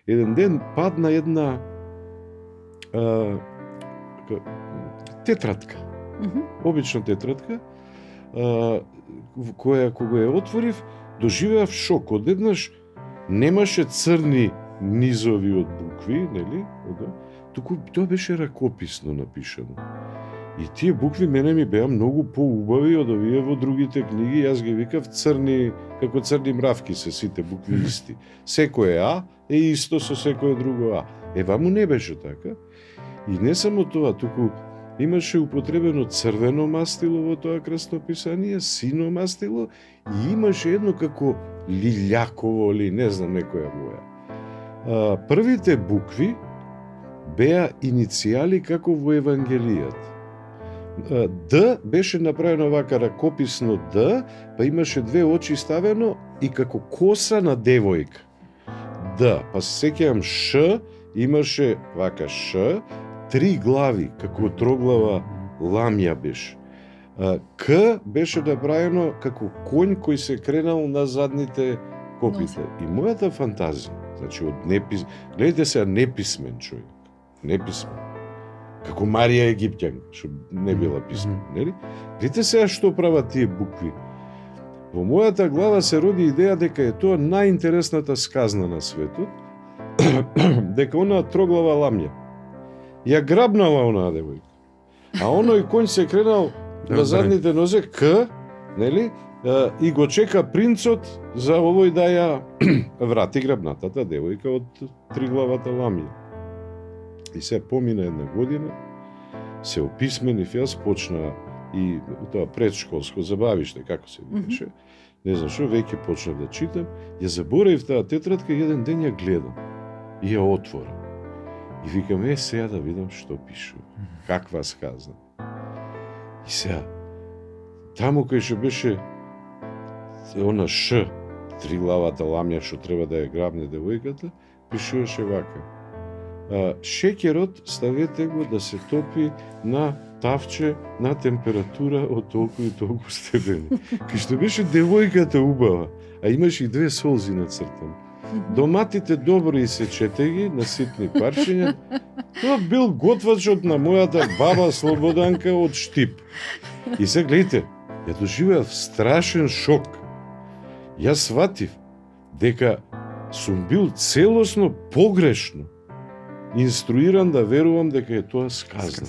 еден ден падна една тетратка. Обична тетратка, која кога ја отворив, доживеав шок. Одеднаш немаше црни низови од букви, нели? Туку тоа беше ракописно напишано. И тие букви мене ми беа многу поубави од овие во другите книги. Јас ги викав црни, како црни мравки се сите букви исти. Секој А е исто со секој друго А. Ваму не беше така. И не само тоа, туку имаше употребено црвено мастило во тоа крстописание, сино мастило и имаше едно како лилјаково или не знам некоја боја. Првите букви беа иницијали како во Евангелијата. Д беше направено вака ракописно Д, па имаше две очи ставено и како коса на девојка. Д, па се сеќавам Ш, имаше вака Ш, три глави, како троглава ламја беше. К беше направено како конј кој се кренал на задните копите. И мојата фантазија, значи од гледайте сега неписмен човек, неписмен. Како Марија Египтјанка, што не била писмена, нели? Гледайте сега што прават тие букви. Во мојата глава се роди идеја дека е тоа најинтересната сказна на светот, дека она троглава ламја ја грабнала онаа девојка. А оној конј се кренал на задните нозе К, нели? И го чека принцот за овој да ја врати грабнатата девојка од триглавата ламја. И се помина една година, се описменив, јас почна и тоа предшколско забавиште, како се викаше, не знам што, веќе почнав да читам, ја заборавив таа тетрадка и еден ден ја гледам и ја отворам. И викам, сега да видам што пишува, каква сказна. И сега, таму кај што беше она Ш, триглавата ламја што треба да ја грабне девојката, пишуваше вака. Шеќерот ставете го да се топи на тавче на температура од толку и толку степени. Кај што беше девојката убава, а имаше и две солзи нацртани. Доматите добро исечете ги на ситни парчиња. Тоа бил готвачот на мојата баба Слободанка од Штип. И се гледайте, ја доживеав страшен шок. Јас сватив дека сум бил целосно погрешно инструиран да верувам дека е тоа сказна.